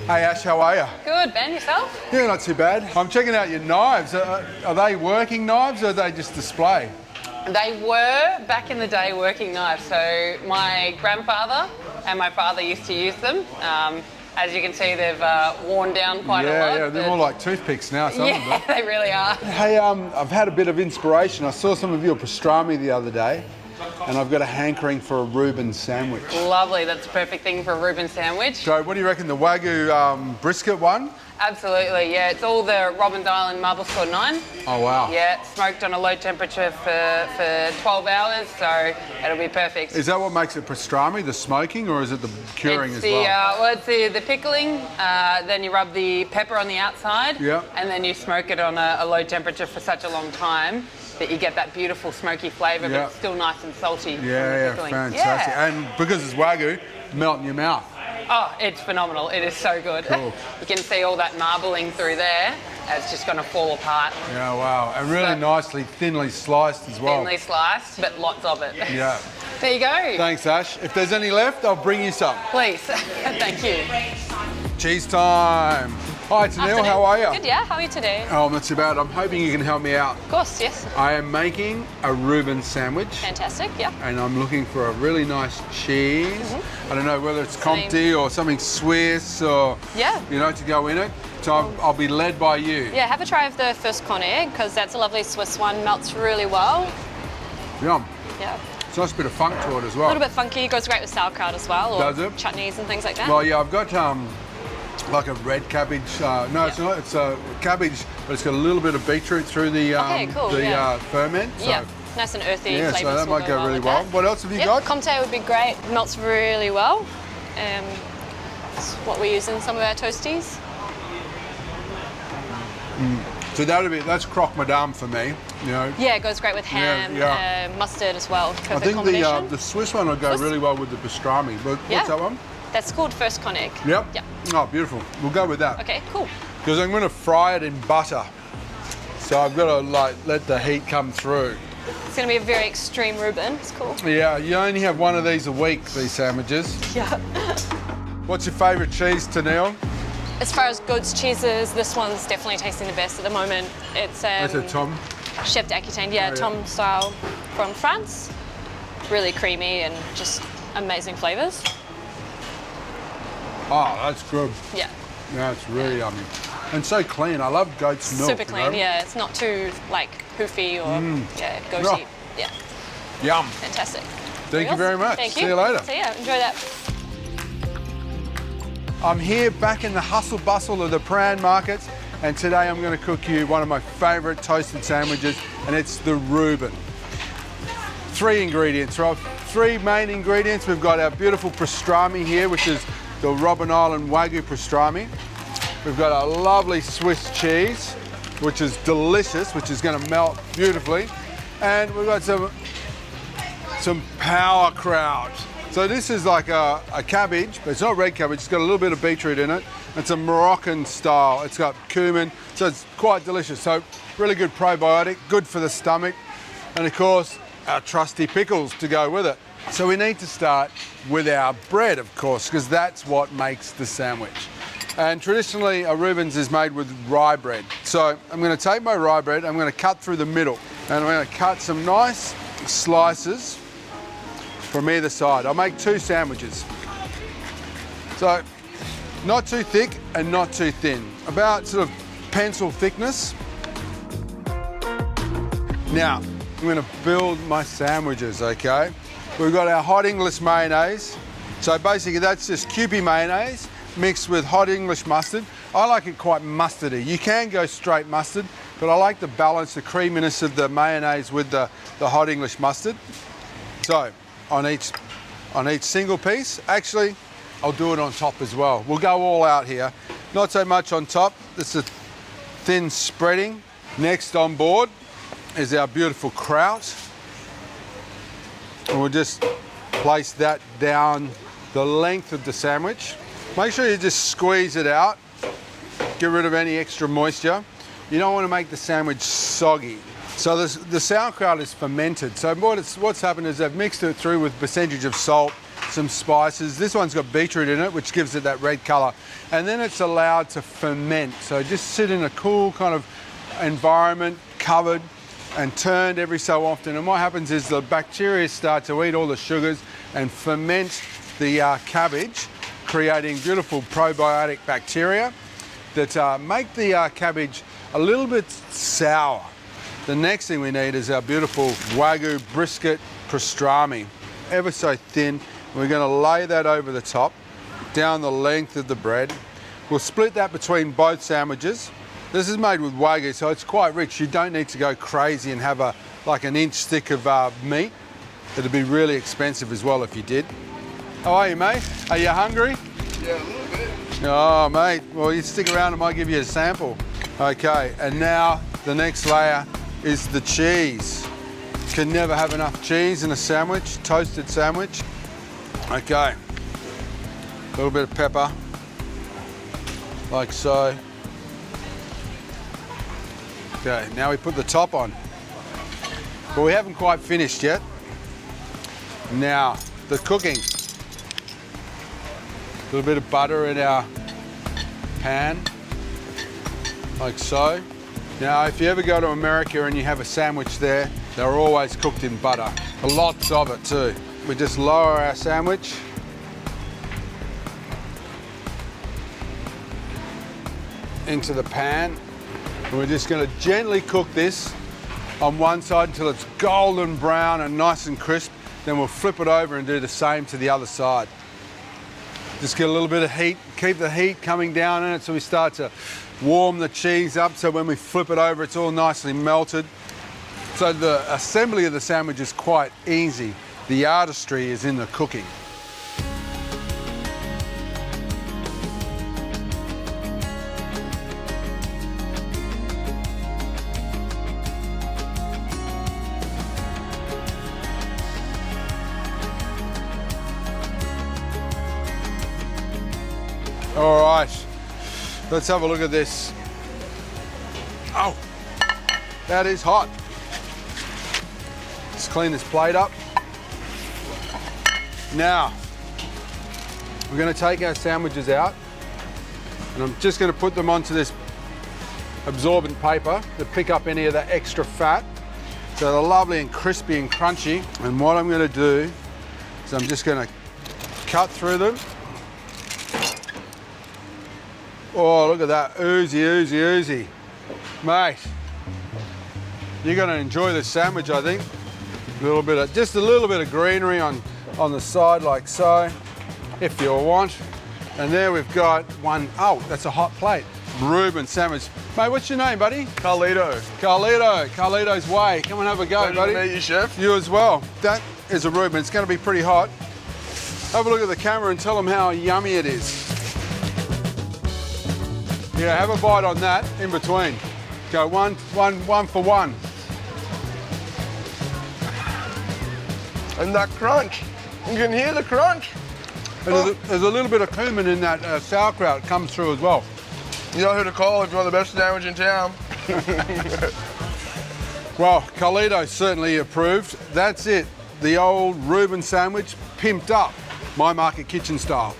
Hey Ash, how are you? Good, Ben, yourself? Yeah, not too bad. I'm checking out your knives. Are they working knives or are they just display? They were, back in the day, working knives. So my grandfather and my father used to use them. As you can see, they've worn down quite a lot. Yeah, they're more like toothpicks now, some of them. Yeah, they really are. Hey, I've had a bit of inspiration. I saw some of your pastrami the other day, and I've got a hankering for a Reuben sandwich. Lovely, that's a perfect thing for a Reuben sandwich. So what do you reckon, the Wagyu brisket one? Absolutely, yeah. It's all the Robben Island marble score 9. Oh, wow. Yeah, it's smoked on a low temperature for 12 hours, so it'll be perfect. Is that what makes it pastrami, the smoking, or is it the curing as well? Well, it's the pickling, then you rub the pepper on the outside, and then you smoke it on a low temperature for such a long time that you get that beautiful smoky flavour, but it's still nice and salty. Yeah, fantastic. Yeah. And because it's Wagyu, melt in your mouth. Oh, it's phenomenal. It is so good. Cool. You can see all that marbling through there. It's just going to fall apart. Yeah, wow. And really nicely, thinly sliced as well. Thinly sliced, but lots of it. Yeah. There you go. Thanks, Ash. If there's any left, I'll bring you some. Please. Thank you. Cheese time. Hi, Tanil. How are you? Good, yeah. How are you today? Oh, not too bad. I'm hoping you can help me out. Of course, yes. I am making a Reuben sandwich. Fantastic, yeah. And I'm looking for a really nice cheese. I don't know whether it's Comté or something Swiss or, you know, to go in it. So I'll be led by you. Yeah, have a try of the first Konig, because that's a lovely Swiss one. Melts really well. Yum. Yeah. It's a nice bit of funk to it as well. A little bit funky. Goes great with sauerkraut as well. Or Does it? chutneys and things like that. Well, yeah, I've got like a red cabbage. No, it's not. It's a cabbage, but it's got a little bit of beetroot through the ferment. So. Yeah, nice and earthy Yeah, flavours. so that might go really well. What else have you got? Comté would be great. Melts really well. It's what we use in some of our toasties. So that's croque madame for me. You know. Yeah, it goes great with ham, mustard as well. Perfect I think combination. the Swiss one will go really well with the pastrami. But what's that one? That's called first Konig. Yep. Yep. Oh, beautiful. We'll go with that. Okay, cool. Because I'm going to fry it in butter. So I've got to let the heat come through. It's going to be a very extreme Reuben. It's cool. Yeah, you only have one of these a week, these sandwiches. Yeah. What's your favourite cheese, Tanil? As far as goat's cheeses, this one's definitely tasting the best at the moment. It's Is it Tom? Chef d'Aquitaine, Tom style from France. Really creamy and just amazing flavours. Oh, that's good. Yeah. Yeah, it's really yummy. And so clean. I love goat's milk. Super clean, yeah. It's not too hoofy or goaty. Oh. Yeah. Yum. Fantastic. Thank you very much. Thank you. See you later. See ya. Enjoy that. I'm here back in the hustle bustle of the Prahran Market, and today I'm going to cook you one of my favourite toasted sandwiches, and it's the Reuben. 3 ingredients, right? 3 main ingredients. We've got our beautiful pastrami here, which is the Robben Island Wagyu pastrami. We've got a lovely Swiss cheese, which is delicious, which is going to melt beautifully. And we've got some sauerkraut. So this is like a cabbage, but it's not red cabbage, it's got a little bit of beetroot in it. It's a Moroccan style, it's got cumin, so it's quite delicious. So really good probiotic, good for the stomach. And of course, our trusty pickles to go with it. So we need to start with our bread, of course, because that's what makes the sandwich. And traditionally, a Reuben's is made with rye bread. So I'm going to take my rye bread, I'm going to cut through the middle, and I'm going to cut some nice slices from either side. I'll make 2 sandwiches. So not too thick and not too thin, about sort of pencil thickness. Now, I'm going to build my sandwiches, okay? We've got our hot English mayonnaise. So basically that's just Kewpie mayonnaise mixed with hot English mustard. I like it quite mustardy. You can go straight mustard, but I like the balance, the creaminess of the mayonnaise with the hot English mustard. So on each single piece, actually, I'll do it on top as well. We'll go all out here. Not so much on top, it's a thin spreading. Next on board is our beautiful kraut. And we'll just place that down the length of the sandwich. Make sure you just squeeze it out, get rid of any extra moisture. You don't want to make the sandwich soggy. So the sauerkraut is fermented. So what's happened is they've mixed it through with a percentage of salt, some spices. This one's got beetroot in it, which gives it that red color. And then it's allowed to ferment. So just sit in a cool kind of environment, covered and turned every so often. And what happens is the bacteria start to eat all the sugars and ferment the cabbage, creating beautiful probiotic bacteria that make the cabbage a little bit sour. The next thing we need is our beautiful Wagyu brisket pastrami, ever so thin. We're going to lay that over the top, down the length of the bread. We'll split that between both sandwiches. This is made with Wagyu, so it's quite rich. You don't need to go crazy and have like an inch thick of meat. It'd be really expensive as well if you did. How are you, mate? Are you hungry? Yeah, a little bit. Oh, mate. Well, you stick around, I might give you a sample. Okay, and now the next layer is the cheese. Can never have enough cheese in a sandwich, toasted sandwich. Okay, a little bit of pepper, like so. Okay, now we put the top on. But we haven't quite finished yet. Now, the cooking. A little bit of butter in our pan, like so. Now, if you ever go to America and you have a sandwich there, they're always cooked in butter. Lots of it too. We just lower our sandwich. Into the pan. And we're just going to gently cook this on one side until it's golden brown and nice and crisp. Then we'll flip it over and do the same to the other side. Just get a little bit of heat, keep the heat coming down in it so we start to warm the cheese up, so when we flip it over it's all nicely melted. So the assembly of the sandwich is quite easy. The artistry is in the cooking. All right, let's have a look at this. Oh, that is hot. Let's clean this plate up. Now, we're going to take our sandwiches out and I'm just going to put them onto this absorbent paper to pick up any of the extra fat. So they're lovely and crispy and crunchy. And what I'm going to do is I'm just going to cut through them. Oh, look at that, oozy, oozy, oozy. Mate, you're gonna enjoy this sandwich, I think. Just a little bit of greenery on the side like so, if you want. And there we've got one, oh, that's a hot plate. Reuben sandwich. Mate, what's your name, buddy? Carlito. Carlito, Carlito's Way. Come and have a go, Pleasure buddy. to meet you, chef. You as well. That is a Reuben, it's gonna be pretty hot. Have a look at the camera and tell them how yummy it is. Yeah, have a bite on that in between. Go one for one. And that crunch. You can hear the crunch. There's a little bit of cumin in that sauerkraut comes through as well. You know who to call if you want the best sandwich in town. Well, Carlito certainly approved. That's it. The old Reuben sandwich pimped up, my market kitchen style.